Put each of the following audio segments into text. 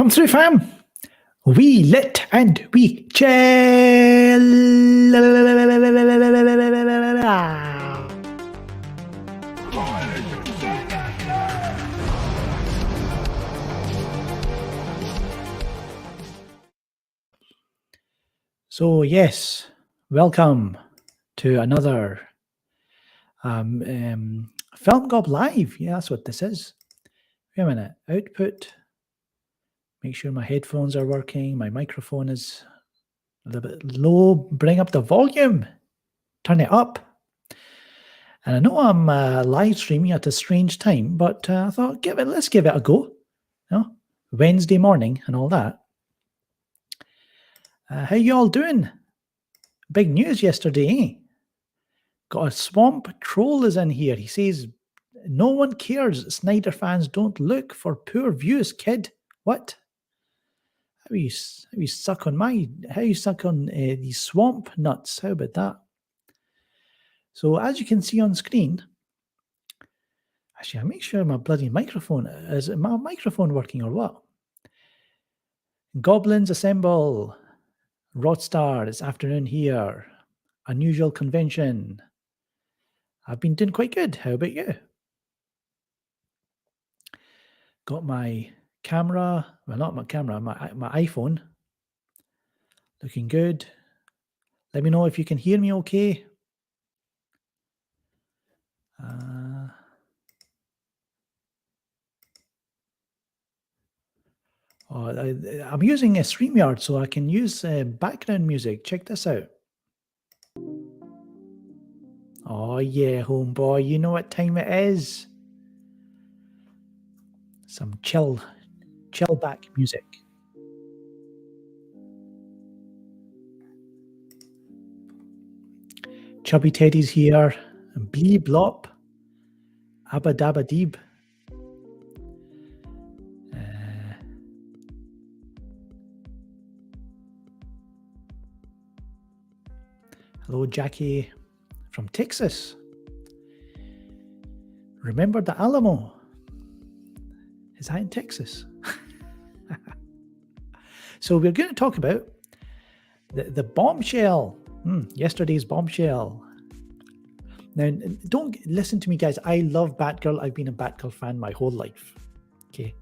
Come through, fam. We lit and we chill. So yes, welcome to another Film Gob Live. Yeah, that's what this is. Wait a minute. Output. Make sure my headphones are working. My microphone is a little bit low. Bring up the volume. Turn it up. And I know I'm live streaming at a strange time, but I thought, let's give it a go. You know, Wednesday morning and all that. How you all doing? Big news yesterday, eh? Got a swamp troll is in here. He says, no one cares. Snyder fans don't look for poor views, kid. What? How you suck on these swamp nuts? How about that? So as you can see on screen, actually, I make sure my bloody microphone is my microphone working or what? Goblins assemble. Rodstar, it's afternoon here. Unusual convention. I've been doing quite good. How about you? Got my camera, well, not my camera, my iPhone. Looking good. Let me know if you can hear me okay. I'm using a StreamYard, so I can use background music. Check this out. Oh yeah, homeboy, you know what time it is. Some chill back music. Chubby Teddy's here. Blee Blop. Abba Dabba Deeb. Hello, Jackie from Texas. Remember the Alamo? Is that in Texas? So we're going to talk about the bombshell. Yesterday's bombshell. Now, don't listen to me, guys. I love Batgirl. I've been a Batgirl fan my whole life. Okay.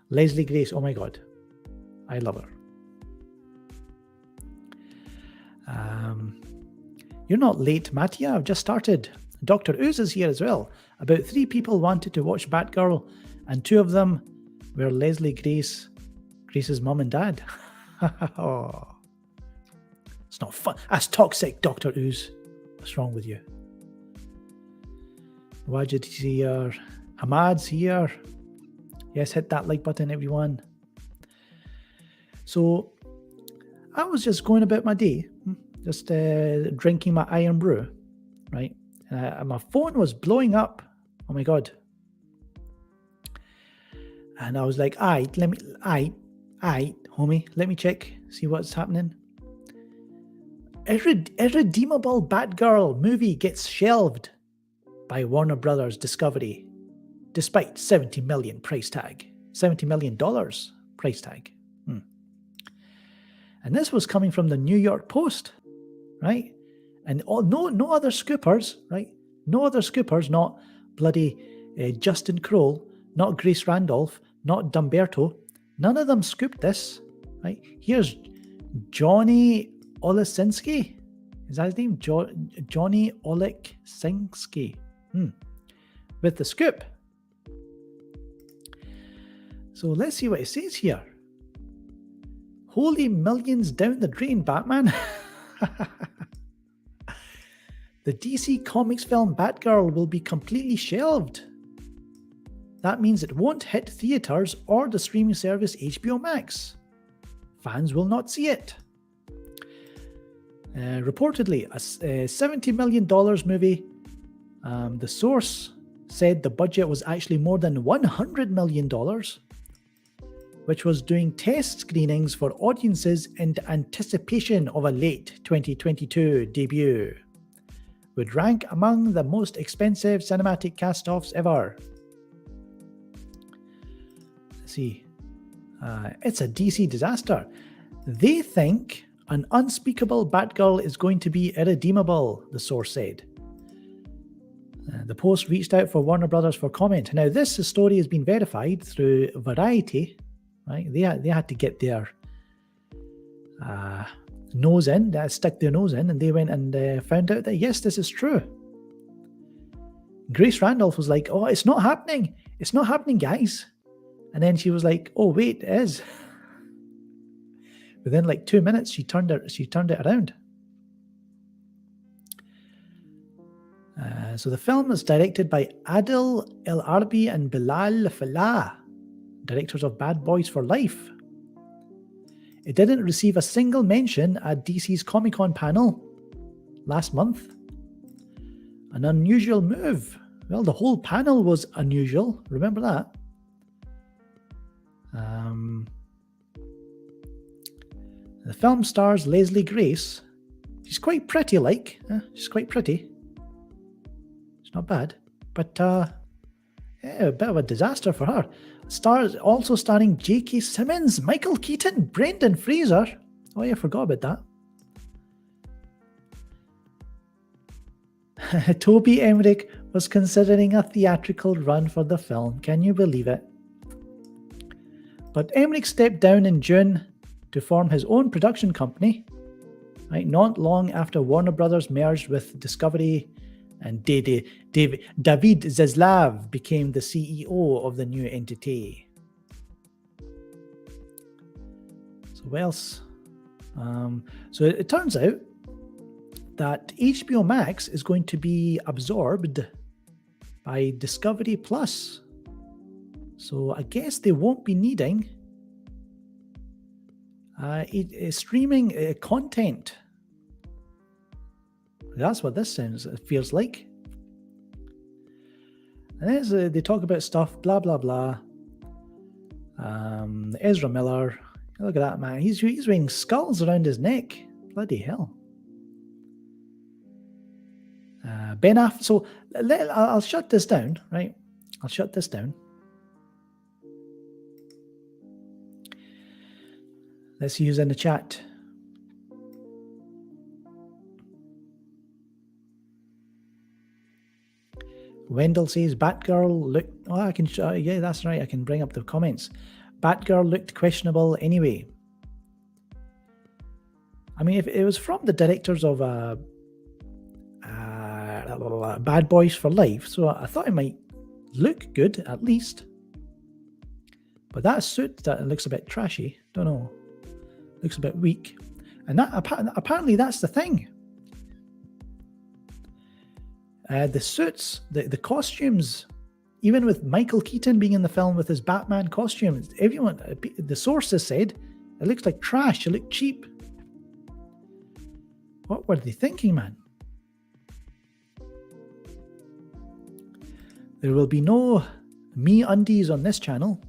Leslie Grace. Oh my God. I love her. You're not late, Mattia. I've just started. Dr. Ooze is here as well. About 3 people wanted to watch Batgirl, and 2 of them were Leslie Grace's mom and dad. Oh. It's not fun. That's toxic, Dr. Ooze. What's wrong with you? Wajid here. Hamad's here. Yes, hit that like button, everyone. So, I was just going about my day. Just drinking my iron brew, right? My phone was blowing up. Oh my God. And I was like, homie, let me check, see what's happening. Irredeemable Batgirl movie gets shelved by Warner Brothers Discovery, despite $70 million price tag. $70 million price tag. And this was coming from the New York Post, right? And no other scoopers, right? No other scoopers, not bloody Justin Kroll, not Grace Randolph, not Dumberto. None of them scooped this, right? Here's Johnny Olesinski. Is that his name? Johnny Olesinski. With the scoop. So let's see what it says here. Holy millions down the drain, Batman. The DC Comics film Batgirl will be completely shelved. That means it won't hit theaters or the streaming service HBO Max. Fans will not see it. Reportedly, a $70 million movie. The source said the budget was actually more than $100 million, which was doing test screenings for audiences in anticipation of a late 2022 debut. Would rank among the most expensive cinematic cast-offs ever. Let's see. It's a DC disaster. They think an unspeakable Batgirl is going to be irredeemable, the source said. The Post reached out for Warner Brothers for comment. Now, this story has been verified through Variety, right? They had to get their nose in, stick their nose in, and they went and found out that, yes, this is true. Grace Randolph was like, oh, it's not happening. It's not happening, guys. And then she was like, oh, wait, it is. Within like 2 minutes, she turned it around. So the film is directed by Adil El Arbi and Bilal Falah, directors of Bad Boys for Life. It didn't receive a single mention at DC's Comic-Con panel last month. An unusual move. Well, the whole panel was unusual. Remember that? The film stars Leslie Grace. She's quite pretty, she's quite pretty. It's not bad, but yeah, a bit of a disaster for her. Stars also starring J.K. Simmons, Michael Keaton, Brendan Fraser. Oh yeah, I forgot about that. Toby Emmerich was considering a theatrical run for the film. Can you believe it? But Emmerich stepped down in June to form his own production company, right? Not long after Warner Brothers merged with Discovery, and David Zaslav became the CEO of the new entity. So what else? So it turns out that HBO Max is going to be absorbed by Discovery Plus. So I guess they won't be needing streaming content. That's what this feels like. And as they talk about stuff, blah, blah, blah. Ezra Miller. Look at that, man. He's wearing skulls around his neck. Bloody hell. Ben Affleck. So I'll shut this down, right? I'll shut this down. Let's see who's in the chat. Wendell says Batgirl looked. Oh, I can. Yeah, that's right. I can bring up the comments. Batgirl looked questionable anyway. I mean, if it was from the directors of Bad Boys for Life, so I thought it might look good at least. But that suit that looks a bit trashy. Don't know. Looks a bit weak. And that apparently that's the thing. The suits, the costumes, even with Michael Keaton being in the film with his Batman costume, everyone, the sources said, it looks like trash, it looked cheap. What were they thinking, man? There will be no me undies on this channel.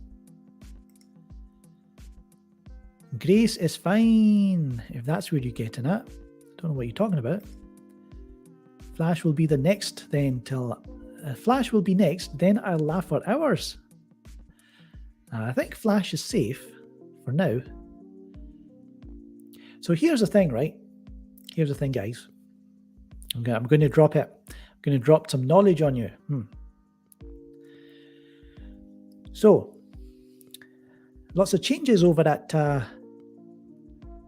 Grace is fine, if that's where you're getting at. Don't know what you're talking about. Flash will be the next then Flash will be next, then I'll laugh for hours. I think Flash is safe for now. So here's the thing, right? Here's the thing, guys. I'm going to drop it. I'm going to drop some knowledge on you. So, lots of changes over at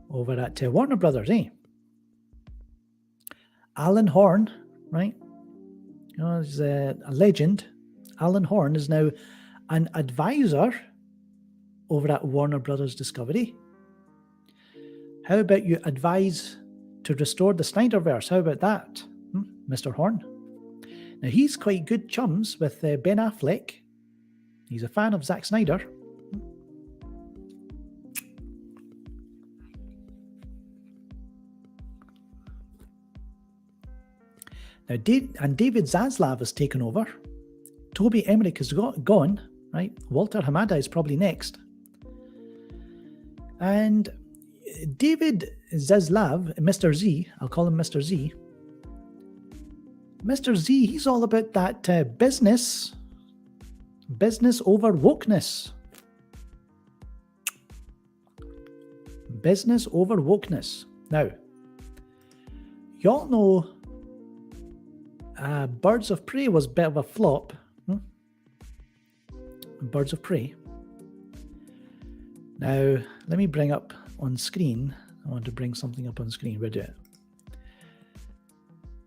Warner Brothers, eh? Alan Horn, right? You know, he's a legend. Alan Horn is now an advisor over at Warner Brothers Discovery. How about you advise to restore the Snyderverse? How about that, Mr. Horn? Now, he's quite good chums with Ben Affleck. He's a fan of Zack Snyder. Now, David Zaslav has taken over. Toby Emmerich is gone, right? Walter Hamada is probably next. And David Zaslav, Mr. Z, I'll call him Mr. Z. Mr. Z, he's all about that business over wokeness. Business over wokeness. Now, y'all know Birds of Prey was a bit of a flop. Birds of Prey. Now, let me bring up on screen. I want to bring something up on screen. Where do it?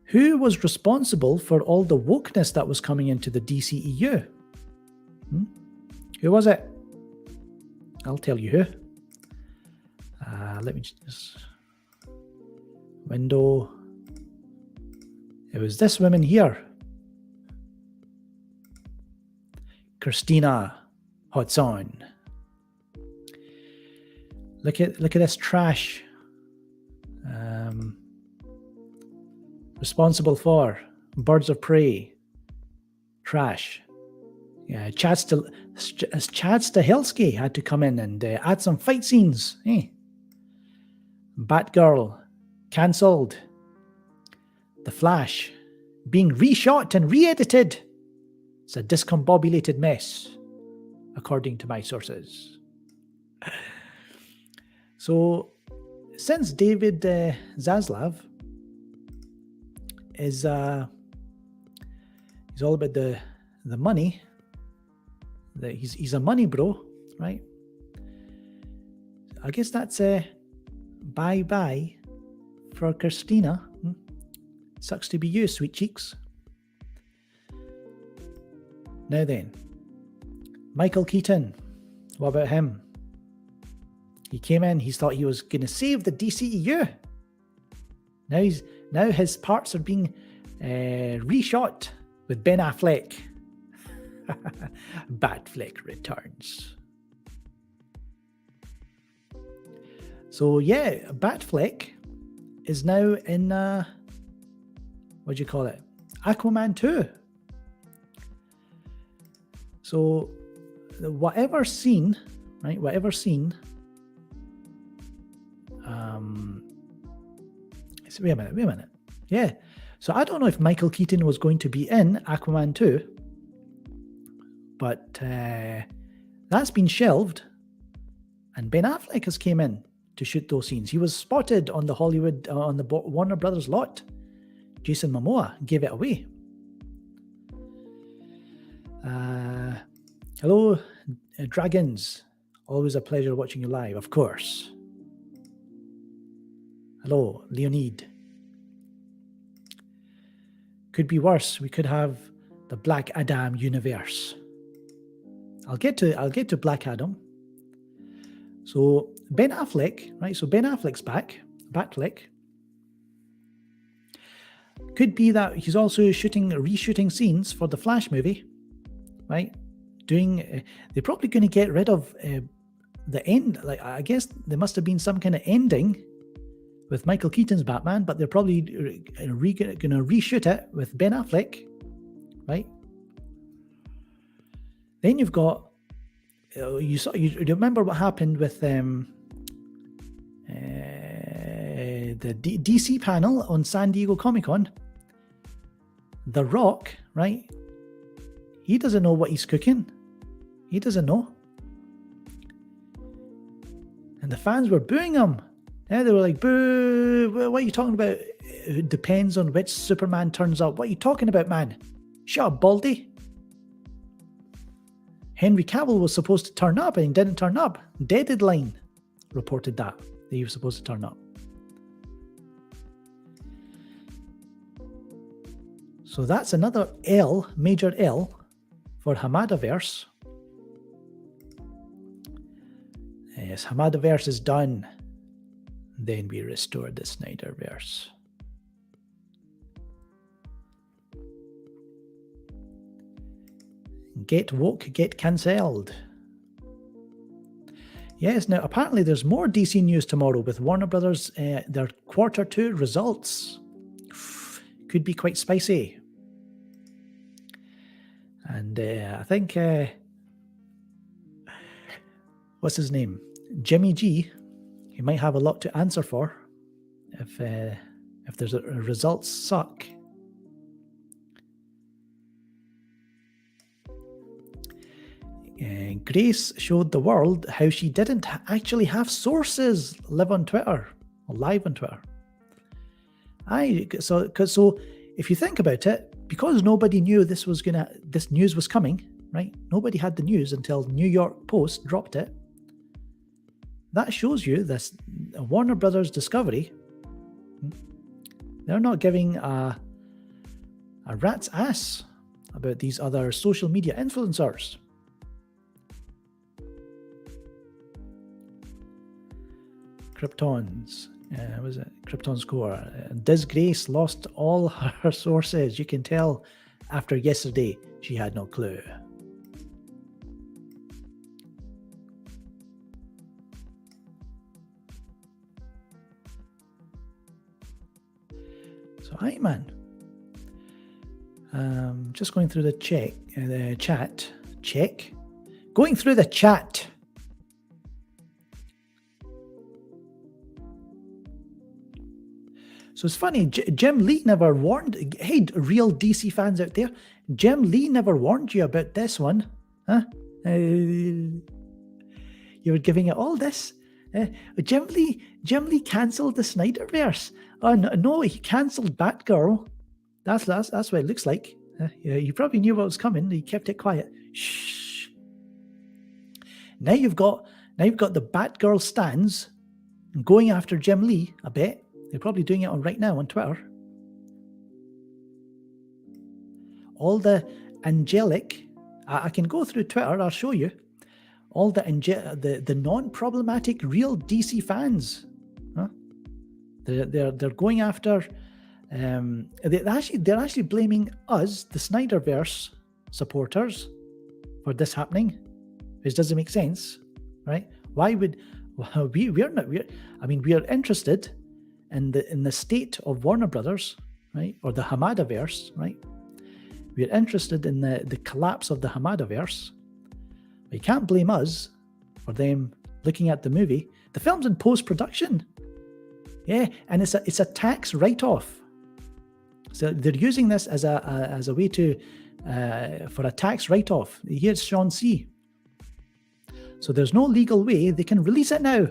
Who was responsible for all the wokeness that was coming into the DCEU? Who was it? I'll tell you who. Let me just... Window. It was this woman here. Christina Hodson. Look at this trash. Responsible for Birds of Prey. Trash. Yeah, Chad Stahelski had to come in and add some fight scenes. Batgirl cancelled. The Flash being reshot and re-edited. It's a discombobulated mess, according to my sources. So, since David Zaslav is he's all about the money. He's a money bro, right? I guess that's a bye-bye for Christina. Sucks to be you, sweet cheeks. Now then, Michael Keaton. What about him? He came in, he thought he was going to save the DCEU. Now his parts are being reshot with Ben Affleck. Batfleck returns. So yeah, Batfleck is now in what do you call it? Aquaman 2. So whatever scene, right? Whatever scene. Wait a minute. Yeah. So I don't know if Michael Keaton was going to be in Aquaman 2, but that's been shelved, and Ben Affleck has came in to shoot those scenes. He was spotted on the Hollywood, on the Warner Brothers lot. Jason Momoa gave it away. Hello, dragons. Always a pleasure watching you live, of course. Hello, Leonid. Could be worse. We could have the Black Adam universe. I'll get to Black Adam. So Ben Affleck, right? So Ben Affleck's back. Batfleck. Could be that he's also reshooting scenes for the Flash movie, right? They're probably going to get rid of the end. Like, I guess there must have been some kind of ending with Michael Keaton's Batman, but they're probably going to reshoot it with Ben Affleck, right? Then you've got you remember what happened with the DC panel on San Diego Comic-Con. The Rock, right? He doesn't know what he's cooking. He doesn't know. And the fans were booing him. Yeah, they were like, boo, what are you talking about? It depends on which Superman turns up. What are you talking about, man? Shut up, Baldy. Henry Cavill was supposed to turn up and he didn't turn up. Deadline reported that he was supposed to turn up. So that's another L, major L, for Hamadaverse. Yes, Hamadaverse is done. Then we restore the Snyderverse. Get woke, get cancelled. Yes, now apparently there's more DC news tomorrow with Warner Brothers, their Q2 results. Could be quite spicy. And I think, what's his name? Jimmy G. He might have a lot to answer for if there's results suck. Grace showed the world how she didn't actually have sources live on Twitter or live on Twitter. So if you think about it, because nobody knew this news was coming, right? Nobody had the news until New York Post dropped it. That shows you this Warner Brothers Discovery. They're not giving a rat's ass about these other social media influencers. Krypton's, was it Krypton's core? Disgrace lost all her sources. You can tell after yesterday she had no clue. So, hi man. Just going through the chat. Going through the chat. So it's funny, Jim Lee never warned. Hey, real DC fans out there, Jim Lee never warned you about this one, huh? You were giving it all this. Jim Lee cancelled the Snyderverse. Oh no, he cancelled Batgirl. That's what it looks like. Yeah, you probably knew what was coming. He kept it quiet. Shh. Now you've got the Batgirl stans going after Jim Lee a bit. They're probably doing it right now on Twitter. All the angelic, I can go through Twitter, I'll show you. All the non-problematic real DC fans. Huh? They're going after, they're actually blaming us, the Snyderverse supporters, for this happening, which doesn't make sense, right? Why would, we are interested in the state of Warner Brothers, right? Or the Hamadaverse, right? We're interested in the collapse of the Hamadaverse. But you can't blame us for them looking at the movie. The film's in post-production. Yeah, and it's a tax write-off. So they're using this as a way to for a tax write-off. Here's Sean C. So there's no legal way they can release it now.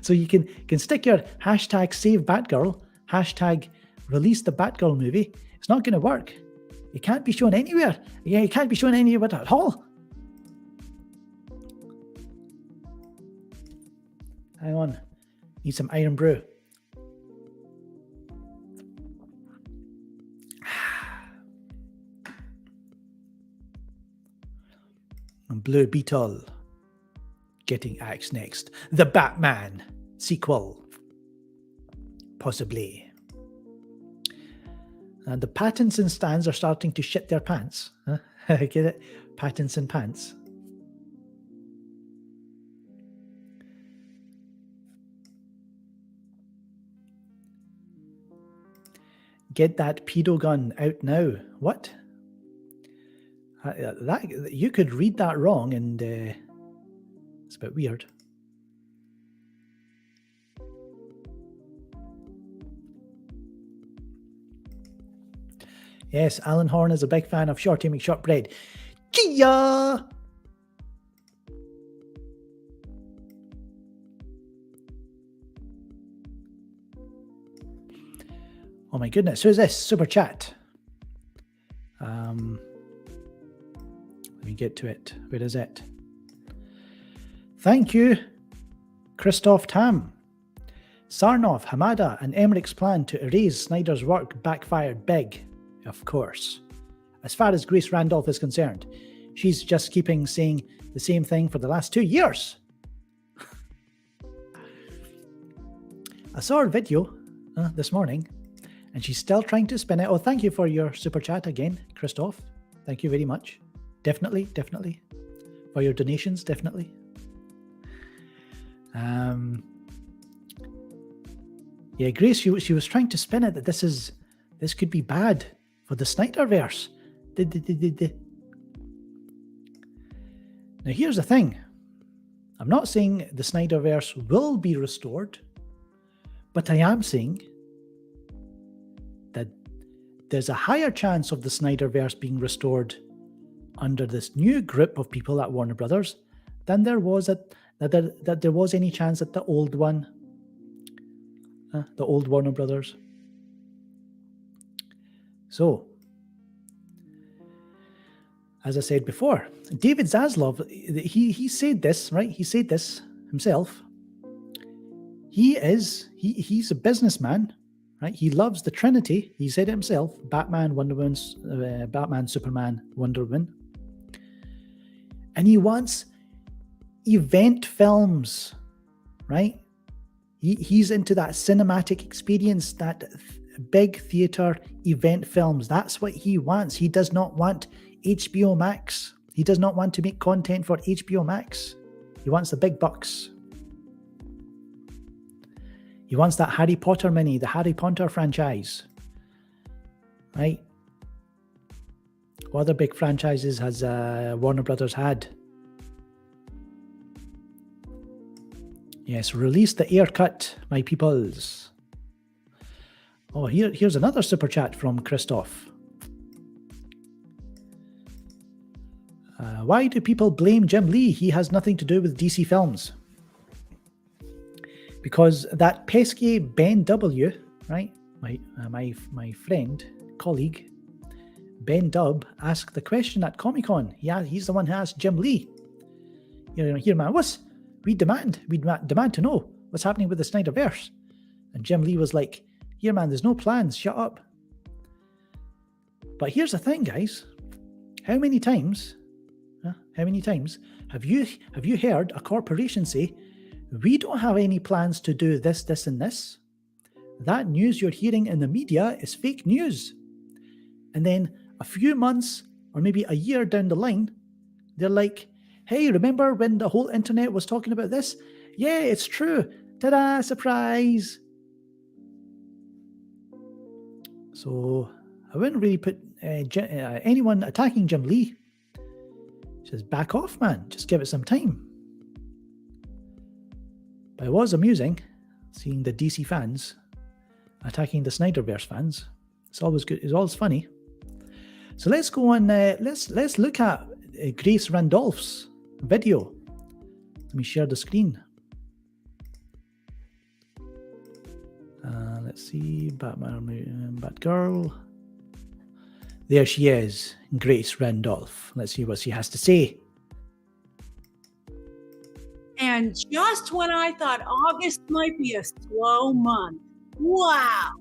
So you can stick your hashtag save Batgirl, hashtag release the Batgirl movie. It's not going to work. It can't be shown anywhere. Yeah, it can't be shown anywhere at all. Hang on. Need some iron brew. And Blue Beetle getting axed next. The Batman sequel. Possibly. And the Pattinson stands are starting to shit their pants. Huh? Get it? Pattinson pants. Get that pedo gun out now. What? That you could read that wrong, and it's a bit weird. Yes, Alan Horn is a big fan of Shorty McShortbread. Gia! Oh my goodness, who's this? Super chat. Let me get to it. Where is it? Thank you, Christoph Tam. Sarnoff, Hamada, and Emmerich's plan to erase Snyder's work backfired big. Of course. As far as Grace Randolph is concerned, she's just keeping saying the same thing for the last 2 years. I saw her video this morning, and she's still trying to spin it. Oh, thank you for your super chat again, Christoph. Thank you very much. Definitely. For your donations, definitely. Yeah, Grace, she was trying to spin it that this could be bad for the Snyderverse. Now here's the thing. I'm not saying the Snyderverse will be restored, but I am saying that there's a higher chance of the Snyderverse being restored under this new group of people at Warner Brothers than there was that there was any chance at the old one, the old Warner Brothers. So, as I said before, David Zaslav, he said this, right? He said this himself. He's a businessman, right? He loves the Trinity. He said it himself: Batman, Wonder Woman, Batman, Superman, Wonder Woman. And he wants event films, right? He's into that cinematic experience, that big theater event films. That's what he wants. He does not want HBO Max. He does not want to make content for HBO Max. He wants the big bucks. He wants that Harry Potter mini, the Harry Potter franchise, right? What other big franchises has Warner Brothers had? Yes, release the air cut, my peoples. Oh, here's another super chat from Christoph. Why do people blame Jim Lee? He has nothing to do with DC films. Because that pesky Ben W, right? My friend, colleague, Ben Dub, asked the question at Comic-Con. Yeah, he's the one who asked Jim Lee. Here, man, we demand to know what's happening with the Snyderverse. And Jim Lee was like, here, man, there's no plans. Shut up. But here's the thing, guys. How many times have you heard a corporation say, we don't have any plans to do this, this, and this? That news you're hearing in the media is fake news. And then a few months or maybe a year down the line, they're like, hey, remember when the whole internet was talking about this? Yeah, it's true. Ta-da, surprise. So I wouldn't really put anyone attacking Jim Lee. Just back off, man. Just give it some time. But it was amusing seeing the DC fans attacking the Snyderverse fans. It's always good. It's always funny. So let's go on. Let's look at Grace Randolph's video. Let me share the screen. Let's see, Batgirl. There she is, Grace Randolph. Let's see what she has to say. And just when I thought August might be a slow month, wow.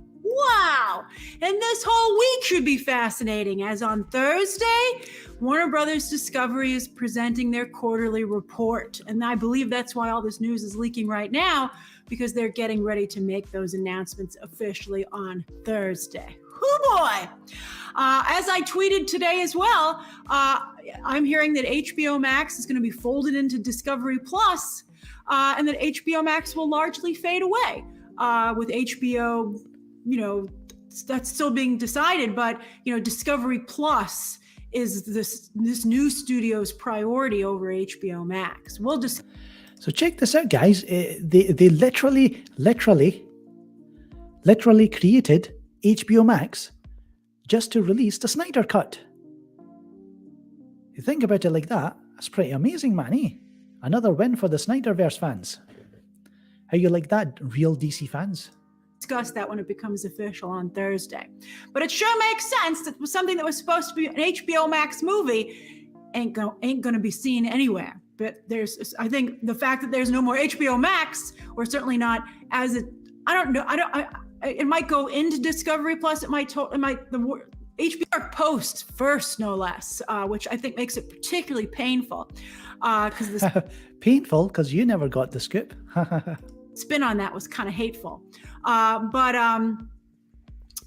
And this whole week should be fascinating, as on Thursday, Warner Brothers Discovery is presenting their quarterly report. And I believe that's why all this news is leaking right now, because they're getting ready to make those announcements officially on Thursday. Hoo boy! As I tweeted today as well, I'm hearing that HBO Max is going to be folded into Discovery Plus, and that HBO Max will largely fade away. With HBO, that's still being decided, but Discovery Plus is this new studio's priority over HBO Max. We'll just. So check this out, guys. They literally created HBO Max just to release the Snyder Cut. You think about it like that, that's pretty amazing, man, eh? Another win for the Snyderverse fans. How you like that, real DC fans? Discuss that when it becomes official on Thursday. But it sure makes sense that something that was supposed to be an HBO Max movie ain't gonna be seen anywhere. But I think the fact that there's no more HBO Max, or certainly not as it, I don't know, it might go into Discovery Plus. The HBO post first, no less, which I think makes it particularly painful. Painful because you never got the scoop. Spin on that was kind of hateful, but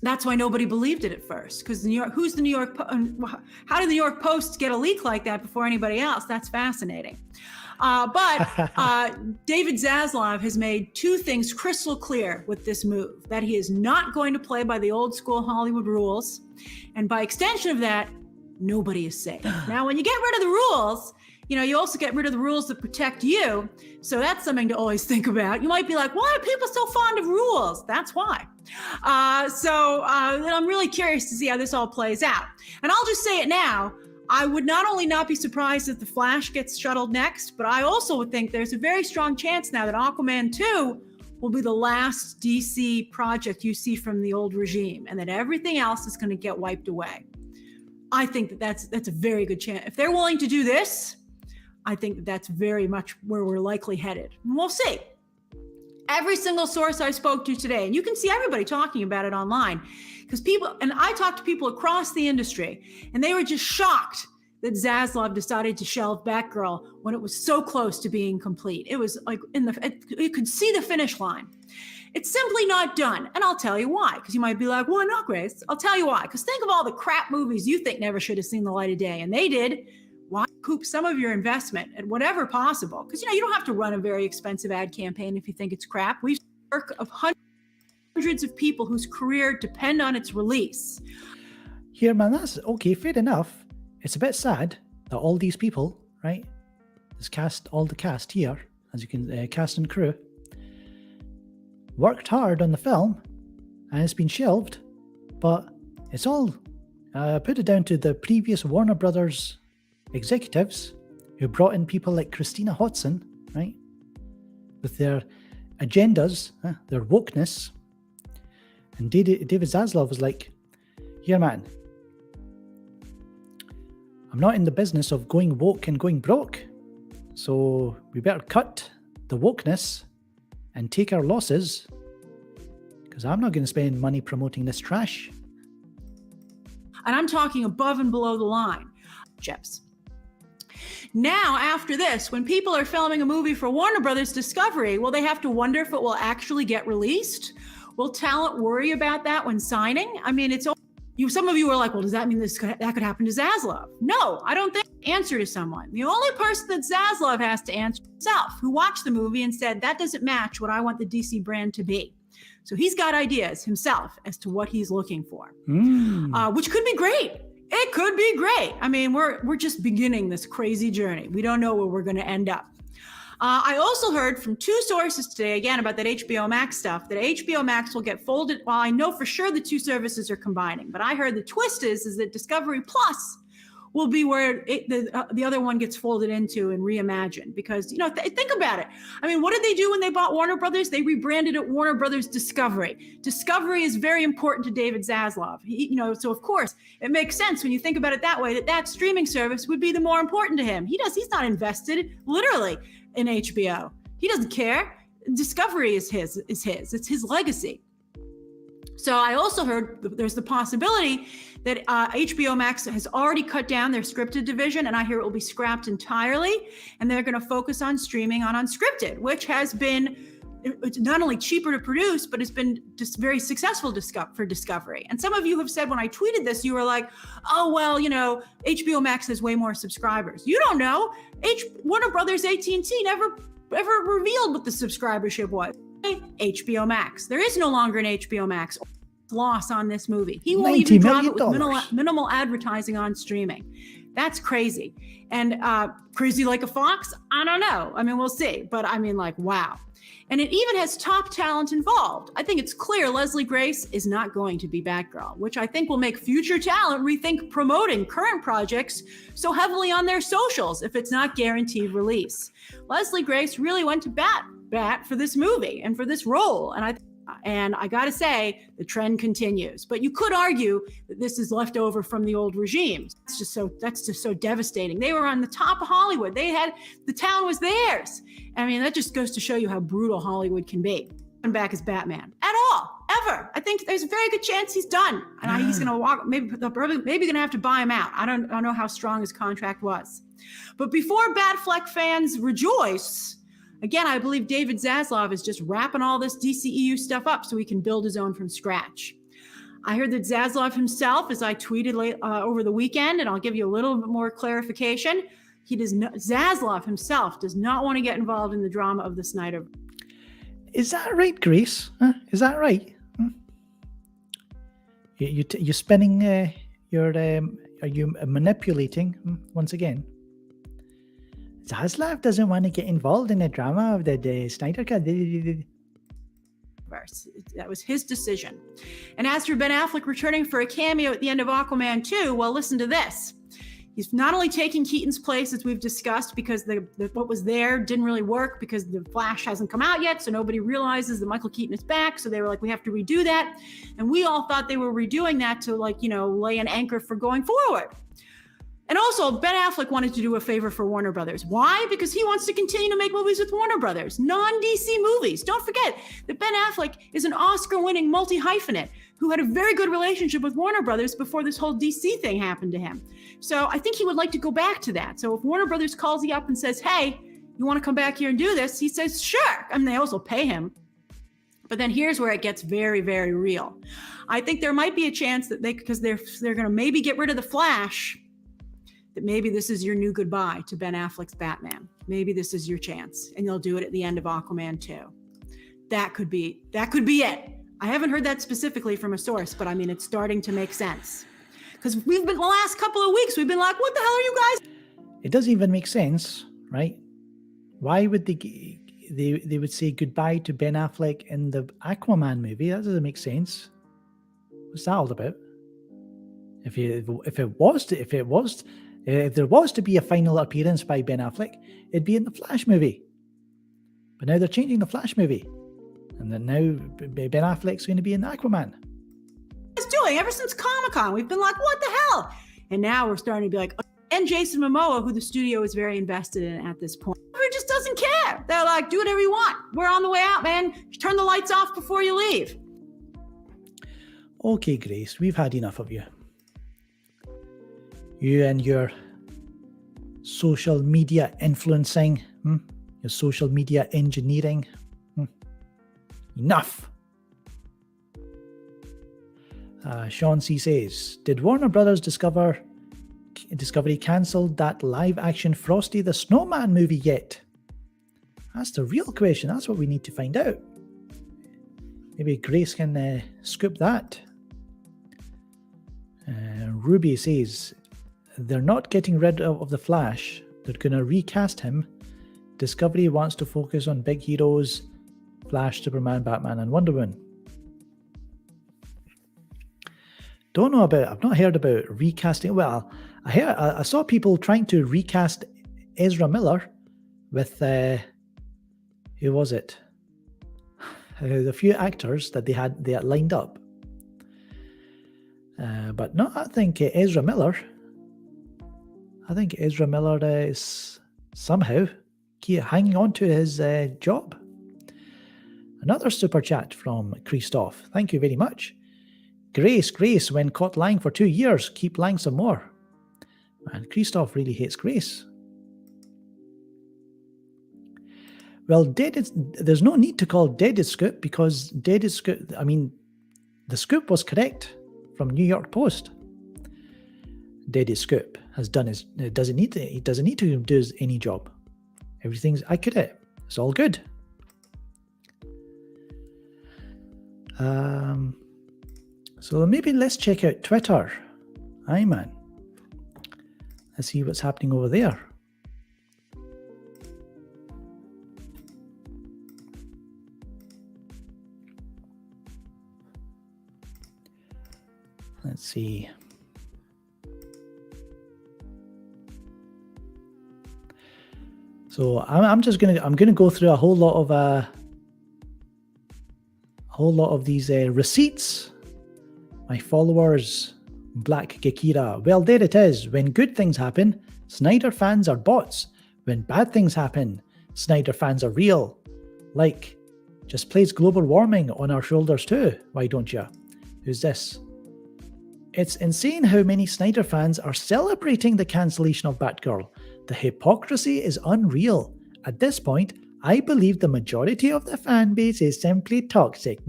that's why nobody believed it at first. Because how did the New York Post get a leak like that before anybody else? That's fascinating. But David Zaslav has made two things crystal clear with this move: that he is not going to play by the old school Hollywood rules, and by extension of that, nobody is safe. Now, when you get rid of the rules, you also get rid of the rules that protect you. So that's something to always think about. You might be like, why are people so fond of rules? That's why. So I'm really curious to see how this all plays out. And I'll just say it now. I would not only not be surprised if The Flash gets shuttled next, but I also would think there's a very strong chance now that Aquaman 2 will be the last DC project you see from the old regime, and that everything else is going to get wiped away. I think that's a very good chance. If they're willing to do this, I think that's very much where we're likely headed. And we'll see. Every single source I spoke to today, and you can see everybody talking about it online, because I talked to people across the industry, and they were just shocked that Zaslav decided to shelve Batgirl when it was so close to being complete. It was like you could see the finish line. It's simply not done. And I'll tell you why, because you might be like, why not, Grace? I'll tell you why. Because think of all the crap movies you think never should have seen the light of day, and they did. Why recoup some of your investment at whatever possible? Because, you don't have to run a very expensive ad campaign if you think it's crap. We've seen the work of hundreds of people whose career depend on its release. Here, man, that's okay, fair enough. It's a bit sad that all these people, right, all the cast here, as you can, cast and crew, worked hard on the film, and it's been shelved, but it's all put it down to the previous Warner Brothers executives who brought in people like Christina Hodson, right, with their agendas, their wokeness, and David Zaslav was like, here, man, I'm not in the business of going woke and going broke, so we better cut the wokeness and take our losses, because I'm not going to spend money promoting this trash. And I'm talking above and below the line. Jeps. Now, after this, when people are filming a movie for Warner Brothers Discovery, will they have to wonder if it will actually get released? Will talent worry about that when signing? I mean, some of you are like, well, does that mean that could happen to Zaslav? No, I don't think. Answer to someone. The only person that Zaslav has to answer himself, who watched the movie and said, that doesn't match what I want the DC brand to be. So he's got ideas himself as to what he's looking for, which could be great. It could be great. I mean, we're just beginning this crazy journey. We don't know where we're going to end up. I also heard from two sources today, again, about that HBO Max stuff, that HBO Max will get folded. Well, I know for sure the two services are combining, but I heard the twist is that Discovery Plus will be where the other one gets folded into and reimagined. Because, think about it. I mean, what did they do when they bought Warner Brothers? They rebranded it Warner Brothers Discovery. Discovery is very important to David Zaslav. So of course, it makes sense when you think about it that way, that streaming service would be the more important to him. He's not invested, literally, in HBO. He doesn't care. Discovery is his. It's his legacy. So I also heard there's the possibility that HBO Max has already cut down their scripted division, and I hear it will be scrapped entirely, and they're going to focus on streaming on unscripted, which has been it's not only cheaper to produce, but it's been just very successful for Discovery. And some of you have said when I tweeted this, you were like, oh, well, HBO Max has way more subscribers. You don't know. Warner Brothers AT&T never revealed what the subscribership was. HBO Max. There is no longer an HBO Max loss on this movie. He won't even drop it with minimal advertising on streaming. That's crazy. And crazy like a fox? I don't know. I mean, we'll see. But I mean, like, wow. And it even has top talent involved. I think it's clear Leslie Grace is not going to be Batgirl, which I think will make future talent rethink promoting current projects so heavily on their socials if it's not guaranteed release. Leslie Grace really went to bat for this movie and for this role. And I got to say, the trend continues. But you could argue that this is left over from the old regime. That's just so devastating. They were on the top of Hollywood. The town was theirs. I mean, that just goes to show you how brutal Hollywood can be. And back as Batman at all, ever. I think there's a very good chance he's done. And he's going to walk. Maybe going to have to buy him out. I don't know how strong his contract was. But before Batfleck fans rejoice. Again, I believe David Zaslav is just wrapping all this DCEU stuff up so he can build his own from scratch. I heard that Zaslav himself, as I tweeted over the weekend, and I'll give you a little bit more clarification, Zaslav himself does not want to get involved in the drama of the Snyder. Is that right, Grace? Is that right? You're spinning are you manipulating once again? Zaslav doesn't want to get involved in the drama of the Snyder Cut. That was his decision. And as for Ben Affleck returning for a cameo at the end of Aquaman 2, well, listen to this. He's not only taking Keaton's place, as we've discussed, because what was there didn't really work because the Flash hasn't come out yet, so nobody realizes that Michael Keaton is back. So they were like, we have to redo that. And we all thought they were redoing that to, like, lay an anchor for going forward. And also, Ben Affleck wanted to do a favor for Warner Brothers. Why? Because he wants to continue to make movies with Warner Brothers, non-DC movies. Don't forget that Ben Affleck is an Oscar-winning multi-hyphenate who had a very good relationship with Warner Brothers before this whole DC thing happened to him. So I think he would like to go back to that. So if Warner Brothers calls you up and says, hey, you want to come back here and do this? He says, sure. I mean, they also pay him. But then here's where it gets very, very real. I think there might be a chance that because they're going to maybe get rid of the Flash, that maybe this is your new goodbye to Ben Affleck's Batman. Maybe this is your chance, and you'll do it at the end of Aquaman 2. That could be it. I haven't heard that specifically from a source, but I mean, it's starting to make sense. Because we've been the last couple of weeks, we've been like, what the hell are you guys? It doesn't even make sense, right? Why would they would say goodbye to Ben Affleck in the Aquaman movie? That doesn't make sense. What's that all about? If there was to be a final appearance by Ben Affleck, it'd be in the Flash movie. But now they're changing the Flash movie. And then now Ben Affleck's going to be in Aquaman. Doing ever since Comic-Con, we've been like, what the hell? And now we're starting to be like, and Jason Momoa, who the studio is very invested in at this point, he just doesn't care. They're like, do whatever you want. We're on the way out, man. Turn the lights off before you leave. Okay, Grace, we've had enough of you. You and your social media influencing, your social media engineering. Enough. Sean C says, did Warner Brothers Discovery cancelled that live-action Frosty the Snowman movie yet? That's the real question. That's what we need to find out. Maybe Grace can scoop that. Ruby says, they're not getting rid of the Flash. They're going to recast him. Discovery wants to focus on big heroes, Flash, Superman, Batman, and Wonder Woman. I've not heard about recasting. Well, I saw people trying to recast Ezra Miller with, who was it? The few actors that they had lined up. But no, I think Ezra Miller is somehow hanging on to his job. Another super chat from Christoph. Thank you very much. Grace, when caught lying for 2 years, keep lying some more. Man, Christoph really hates Grace. Well, there's no need to call Deaded Scoop because Deaded Scoop, I mean, the scoop was correct from New York Post. Deaded Scoop has done he doesn't need to do any job. Everything's accurate. It's all good. So maybe let's check out Twitter. Aye, man. Let's see what's happening over there. Let's see. So I'm gonna go through a whole lot of these receipts. My followers, Black Gekira. Well, there it is. When good things happen, Snyder fans are bots. When bad things happen, Snyder fans are real. Like, just place global warming on our shoulders too. Why don't you? Who's this? It's insane how many Snyder fans are celebrating the cancellation of Batgirl. The hypocrisy is unreal. At this point, I believe the majority of the fan base is simply toxic.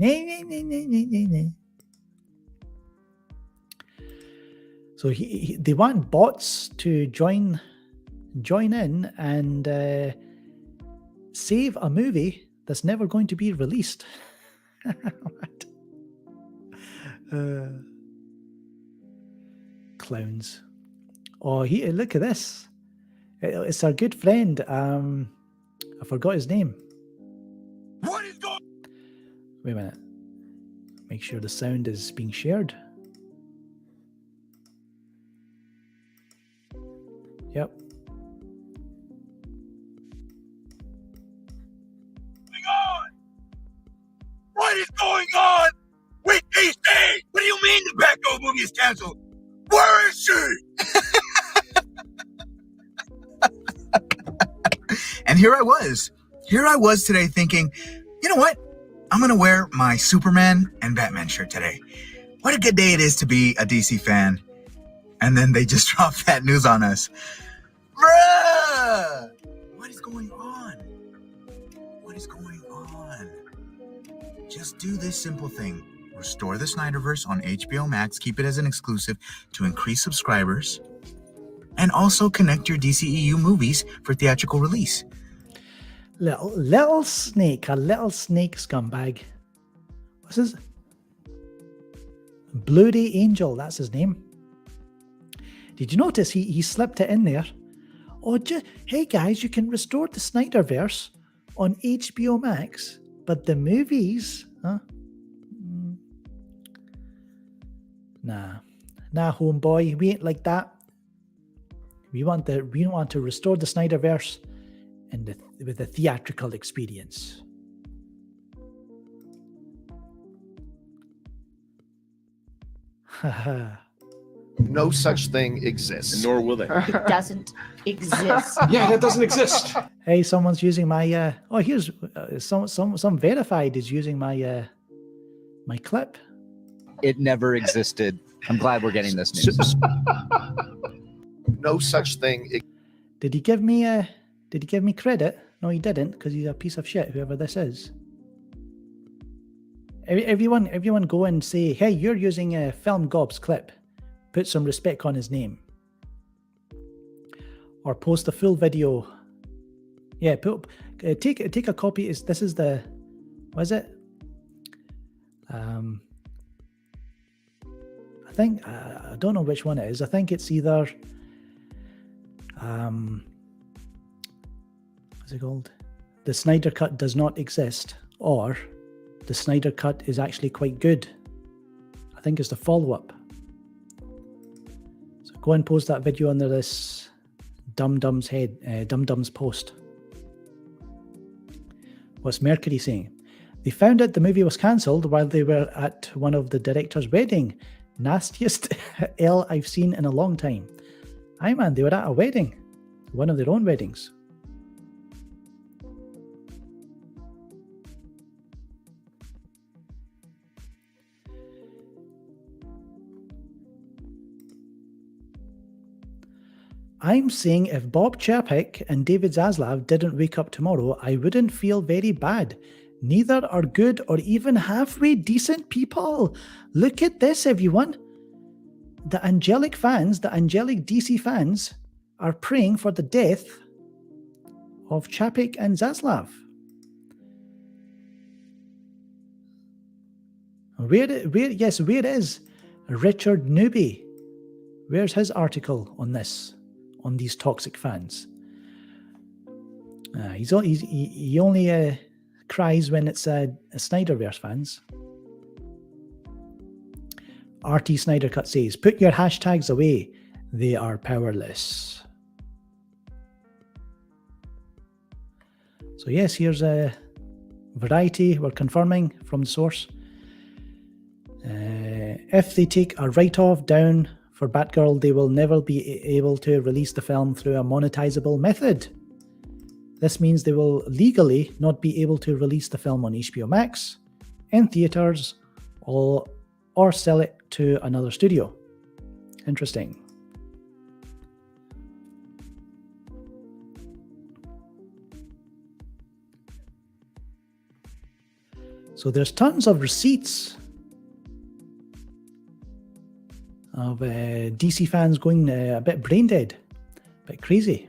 So they want bots to join in and save a movie that's never going to be released. Clowns. Oh, look at this. It's our good friend. I forgot his name. What is going? Wait a minute. Make sure the sound is being shared. Yep. What is going on with DC? What do you mean the Batgirl movie is canceled? Where is she? And here I was today thinking, you know what? I'm going to wear my Superman and Batman shirt today. What a good day it is to be a DC fan. And then they just dropped that news on us. Bruh! What is going on? What is going on? Just do this simple thing. Restore the Snyderverse on HBO Max. Keep it as an exclusive to increase subscribers. And also connect your DCEU movies for theatrical release. Little snake, a little snake scumbag. What's his? Bloody Angel, that's his name. Did you notice he slipped it in there? Oh, hey guys, you can restore the Snyderverse on HBO Max, but the movies, huh? Nah, homeboy, we ain't like that. We want to restore the Snyderverse and with a theatrical experience. Haha. No such thing exists. Nor will they. It doesn't exist. Yeah, that doesn't exist. Hey, someone's using my. Here's some verified is using my my clip. It never existed. I'm glad we're getting this news. No such thing. Did he give me credit? No, he didn't, because he's a piece of shit. Whoever this is. Everyone, go and say, hey, you're using a Film Gob's clip. Put some respect on his name. Or post a full video. Yeah, take a copy. This is the, what is it? I think I don't know which one it is. I think it's either what's it called? The Snyder Cut does not exist, or the Snyder Cut is actually quite good. I think it's the follow-up. So go and post that video under this Dum-Dum's post. What's Mercury saying? They found out the movie was cancelled while they were at one of the director's wedding. Nastiest L I've seen in a long time. Aye man, they were at a wedding. One of their own weddings. I'm saying if Bob Chapek and David Zaslav didn't wake up tomorrow, I wouldn't feel very bad. Neither are good or even halfway decent people. Look at this, everyone. The angelic DC fans, are praying for the death of Chapek and Zaslav. Where is Richard Newby? Where's his article on this? On these toxic fans? He only cries when it's a Snyderverse fans. RT Snyder Cut says, put your hashtags away. They are powerless. So yes, here's a Variety. We're confirming from the source. If they take a write-off down for Batgirl, they will never be able to release the film through a monetizable method. This means they will legally not be able to release the film on HBO Max, in theaters, or sell it to another studio. Interesting. So there's tons of receipts of DC fans going a bit brain dead, a bit crazy.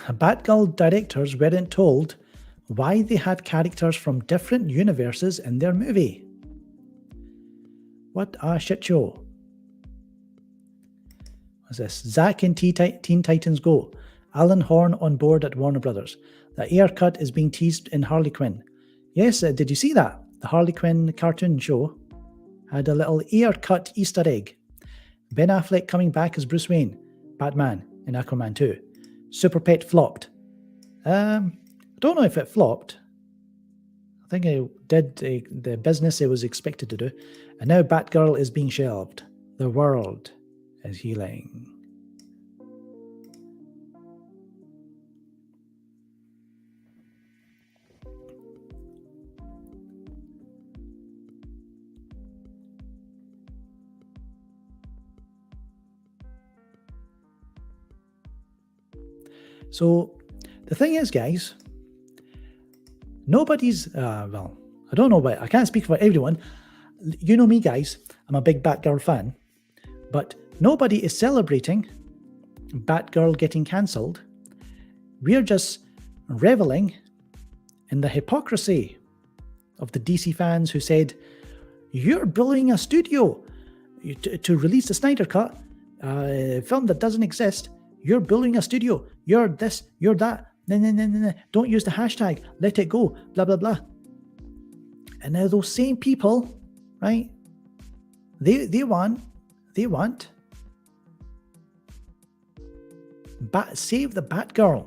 Batgirl directors weren't told why they had characters from different universes in their movie. What a shit show. What's this? Zack and Teen Titans Go. Alan Horn on board at Warner Brothers. The Air cut is being teased in Harley Quinn. Yes, did you see that? the Harley Quinn cartoon show, had a little air-cut Easter egg. Ben Affleck coming back as Bruce Wayne, Batman in Aquaman 2. Super Pet flopped. I don't know if it flopped. I think it did the business it was expected to do. And now Batgirl is being shelved. The world is healing. So the thing is, guys, nobody's, well, I don't know, but I can't speak for everyone. You know me, guys, I'm a big Batgirl fan, but nobody is celebrating Batgirl getting cancelled. We're just reveling in the hypocrisy of the DC fans who said, you're bullying a studio to release the Snyder Cut, a film that doesn't exist. You're bullying a studio. You're this, you're that. No. Don't use the hashtag. Let it go. Blah, blah, blah. And now those same people, right? They want save the Batgirl.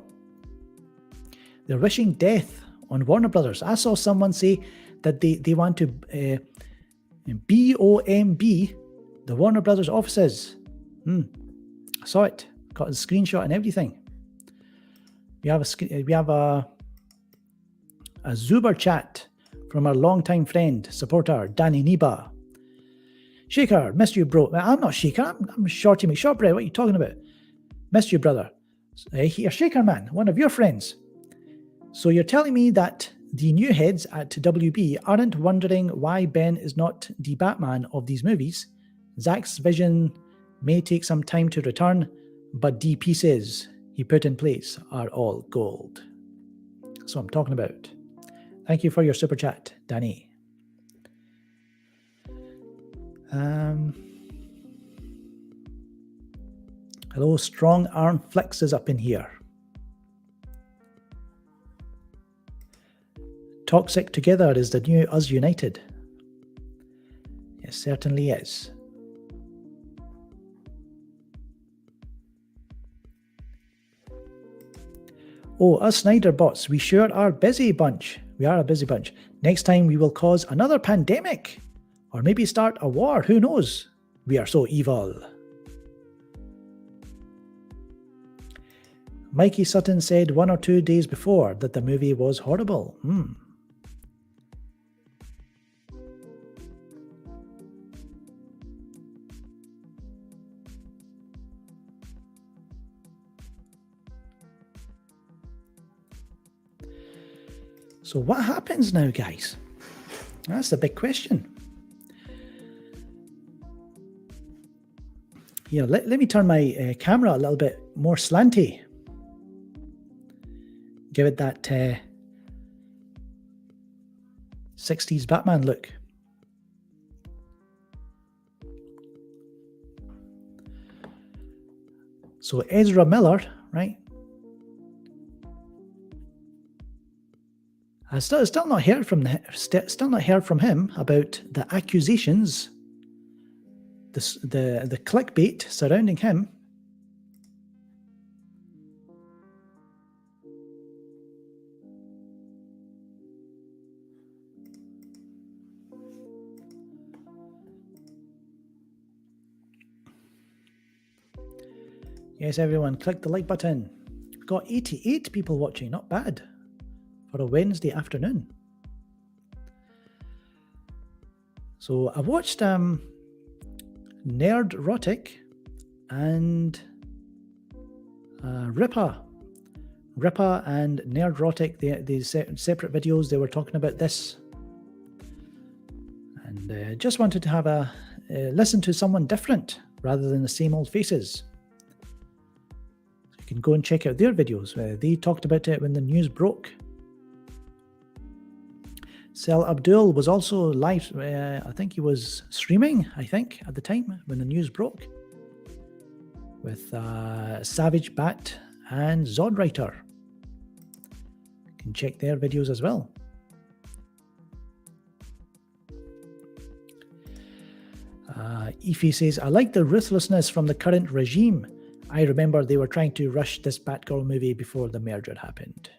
They're wishing death on Warner Brothers. I saw someone say that they want to bomb the Warner Brothers offices. I saw it. Got a screenshot and everything. We have a Zuber chat from our longtime friend, supporter, Danny Niba. Shaker, missed you, bro. I'm not Shaker. I'm Shorty McShortbread. What are you talking about? Missed you, brother. Here, Shaker man, one of your friends. So you're telling me that the new heads at WB aren't wondering why Ben is not the Batman of these movies? Zack's vision may take some time to return, but the pieces he put in place are all gold. That's what I'm talking about. Thank you for your super chat, Danny. Hello, Strong Arm Flex is up in here. Toxic Together is the new Us United. It certainly is. Oh, us Snyder bots, we sure are busy bunch. We are a busy bunch. Next time we will cause another pandemic. Or maybe start a war, who knows? We are so evil. Mikey Sutton said 1 or 2 days before that the movie was horrible. So what happens now, guys? That's the big question. Here, let me turn my camera a little bit more slanty. Give it that 60s Batman look. So Ezra Miller, right? I still not heard from him about the accusations, the clickbait surrounding him. Yes, everyone, click the like button. We've got 88 people watching, not bad. For a Wednesday afternoon. So I watched Nerdrotic and Ripper and Nerdrotic, the separate videos. They were talking about this, and just wanted to have a listen to someone different rather than the same old faces. So you can go and check out their videos. They talked about it when the news broke. Sel Abdul was also live, I think he was streaming, at the time when the news broke, with Savage Bat and Zodwriter. You can check their videos as well. Ify says, I like the ruthlessness from the current regime. I remember they were trying to rush this Batgirl movie before the merger happened.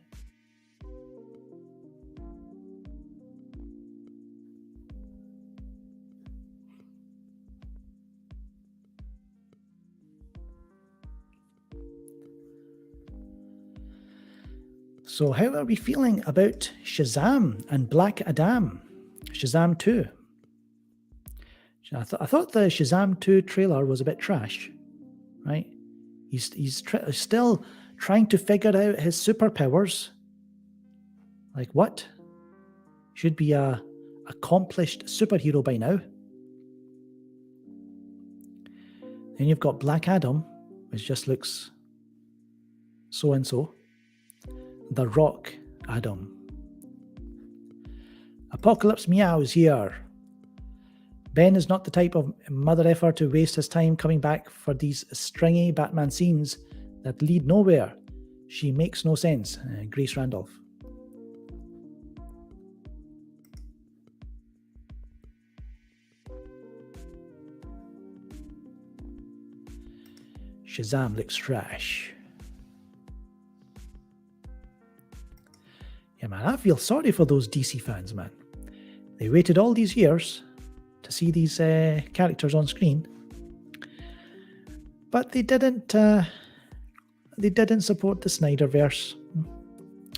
So how are we feeling about Shazam and Black Adam? Shazam 2. I thought the Shazam 2 trailer was a bit trash, right? He's still trying to figure out his superpowers. Like what? Should be a accomplished superhero by now. Then you've got Black Adam, which just looks so-and-so. The Rock Adam. Apocalypse Meows here. Ben is not the type of mother effer to waste his time coming back for these stringy Batman scenes that lead nowhere. She makes no sense. Grace Randolph. Shazam looks trash. Yeah, man, I feel sorry for those DC fans, man. They waited all these years to see these characters on screen, but they didn't support the Snyderverse.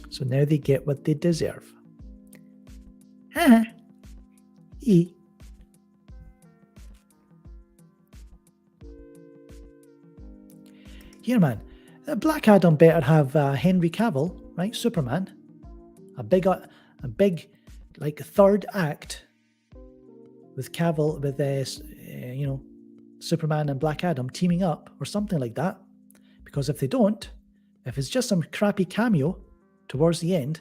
So now they get what they deserve. Haha. E. Here, man, Black Adam better have Henry Cavill, right? Superman. A big like third act with Cavill, with Superman and Black Adam teaming up or something like that. Because if they don't, if it's just some crappy cameo towards the end,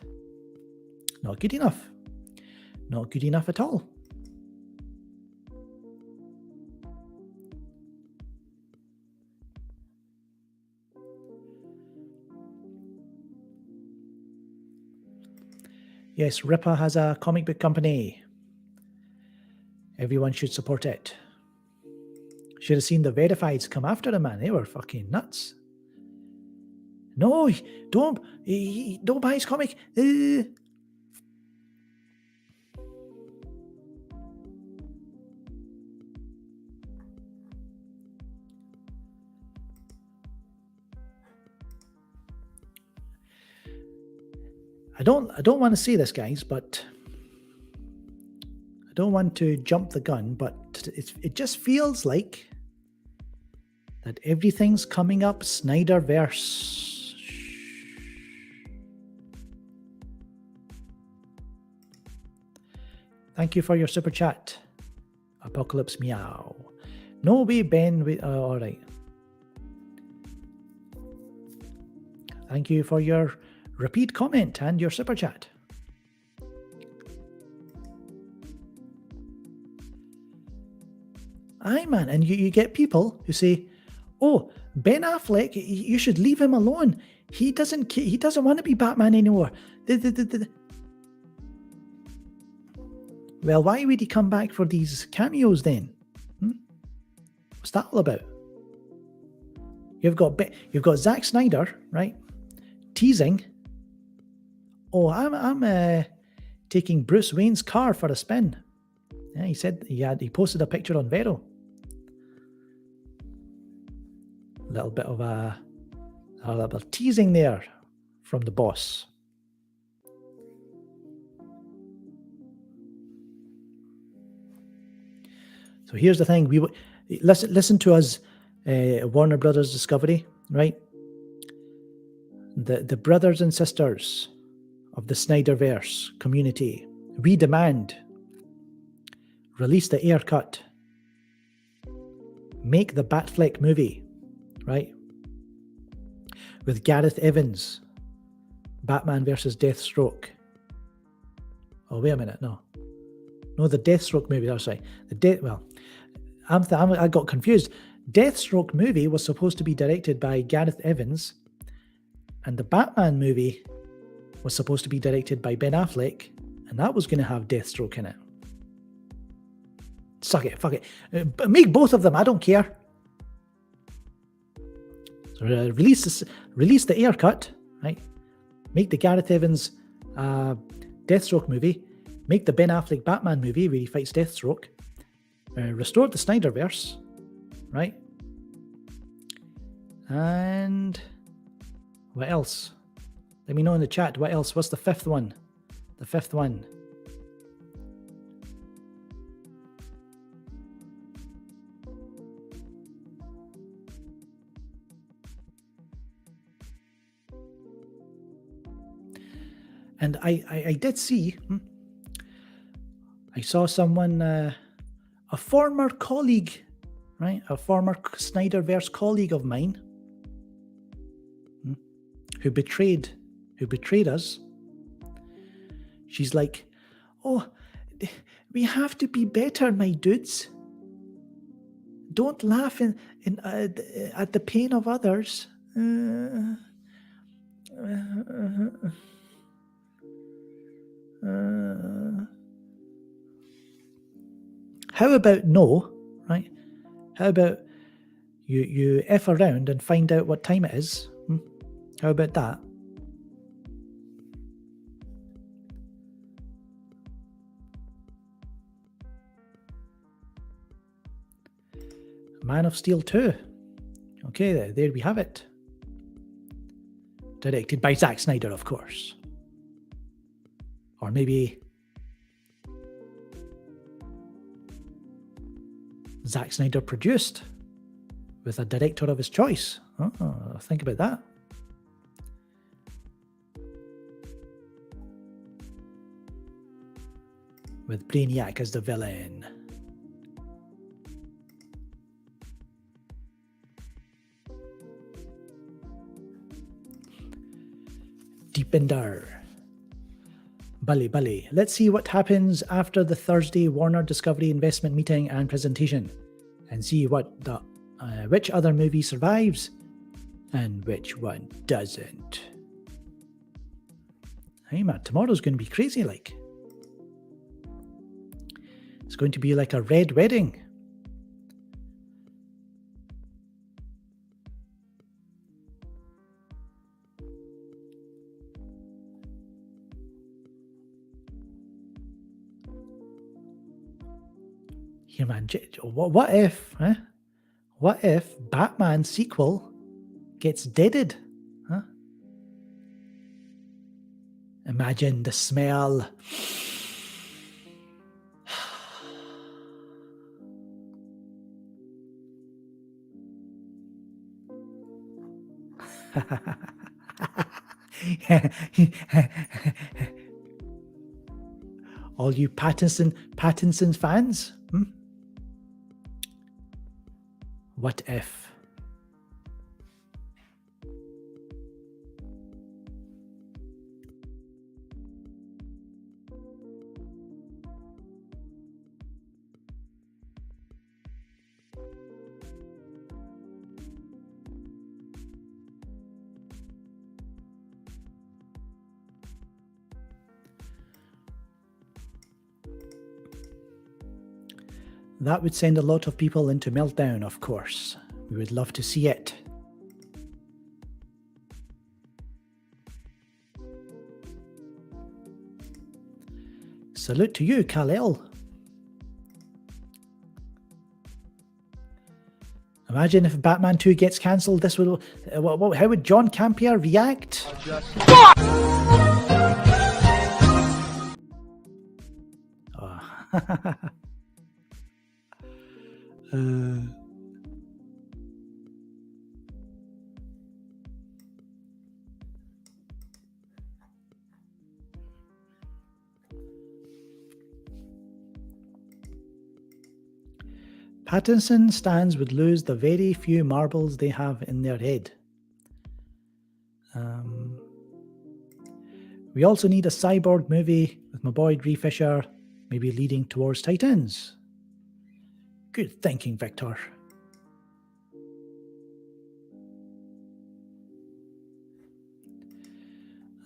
not good enough. Not good enough at all. Yes, Ripper has a comic book company. Everyone should support it. Should have seen the verifieds come after him, man. They were fucking nuts. No, don't buy his comic. I don't want to say this, guys, but I don't want to jump the gun, but it just feels like that everything's coming up Snyderverse. Thank you for your super chat, Apocalypse Meow. No way, Ben. All right. Thank you for your repeat comment and your super chat. Aye, man, and you get people who say, "Oh, Ben Affleck, you should leave him alone. He doesn't want to be Batman anymore." Well, why would he come back for these cameos then? What's that all about? You've got Zack Snyder, right, teasing. Oh, I'm taking Bruce Wayne's car for a spin. Yeah, he said he posted a picture on Vero. A little bit of a little bit of teasing there from the boss. So here's the thing: listen to us, Warner Brothers Discovery, right? The brothers and sisters of the Snyderverse community, we demand, release the Ayer cut, make the Batfleck movie, right? With Gareth Evans, Batman versus Deathstroke. Oh, wait a minute, no, the Deathstroke movie. That's right. I got confused. Deathstroke movie was supposed to be directed by Gareth Evans, and the Batman movie was supposed to be directed by Ben Affleck, and that was going to have Deathstroke in it. Suck it, fuck it. Make both of them. I don't care. So release the Air cut, right? Make the Gareth Evans Deathstroke movie. Make the Ben Affleck Batman movie where he fights Deathstroke. Restore the Snyderverse, right? And what else? Let me know in the chat. What else? What's the fifth one? The fifth one. And I did see, I saw someone, a former colleague, right? A former Snyderverse colleague of mine who betrayed us. She's like, oh, we have to be better, my dudes. Don't laugh at the pain of others. How about no, right? How about you F around and find out what time it is? How about that? Man of Steel 2. Okay, there we have it. Directed by Zack Snyder, of course. Or maybe Zack Snyder produced with a director of his choice. Oh, think about that. With Brainiac as the villain. Deepinder. Bully. Let's see what happens after the Thursday Warner Discovery investment meeting and presentation, and see what which other movie survives and which one doesn't. Hey man, tomorrow's going to be crazy. Like, it's going to be like a red wedding. Here, man, what if, huh? What if Batman sequel gets deaded? Huh? Imagine the smell. All you Pattinson fans? What if? That would send a lot of people into meltdown, of course. We would love to see it. Salute to you, Kal-El. Imagine if Batman 2 gets cancelled, this would... how would John Campea react? Pattinson stands would lose the very few marbles they have in their head. We also need a cyborg movie with my boy Ree Fisher, maybe leading towards Titans. Good thinking, Victor.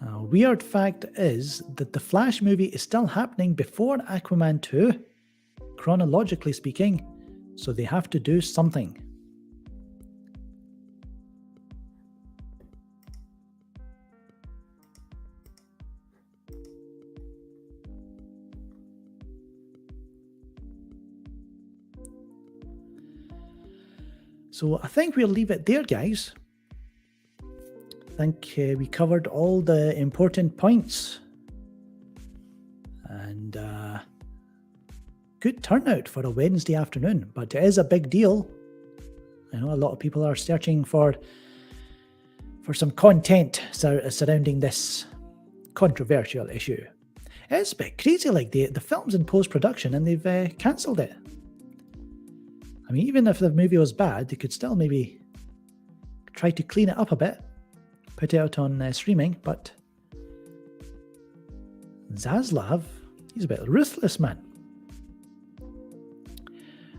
Weird fact is that the Flash movie is still happening before Aquaman 2. chronologically speaking, so they have to do something. So I think we'll leave it there, guys. I think we covered all the important points. And good turnout for a Wednesday afternoon, but it is a big deal. I know a lot of people are searching for some content surrounding this controversial issue. It's a bit crazy, like the film's in post-production and they've cancelled it. I mean, even if the movie was bad, they could still maybe try to clean it up a bit, put it out on streaming, but Zaslav, he's a bit ruthless, man.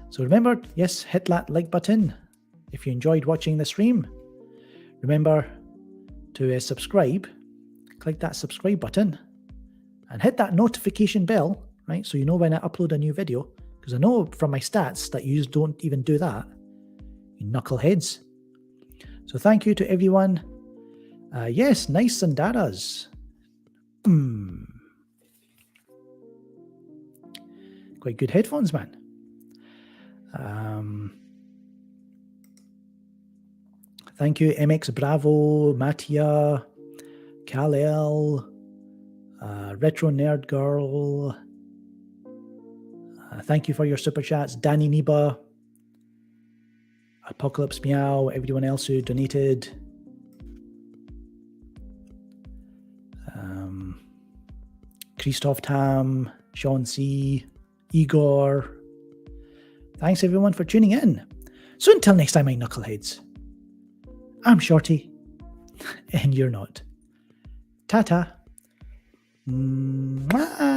So remember, yes, hit that like button if you enjoyed watching the stream. Remember to subscribe, click that subscribe button, and hit that notification bell, right, so you know when I upload a new video. Because I know from my stats that you don't even do that, you knuckleheads. So thank you to everyone. Yes, nice Sandaras. Quite good headphones, man. Thank you, MX Bravo, Mattia, Kal-El, Retro Nerd Girl. Thank you for your super chats, Danny Niba, Apocalypse Meow, everyone else who donated. Christoph Tam, Sean C, Igor. Thanks everyone for tuning in. So until next time, my knuckleheads, I'm Shorty, and you're not. Ta-ta. Mwah.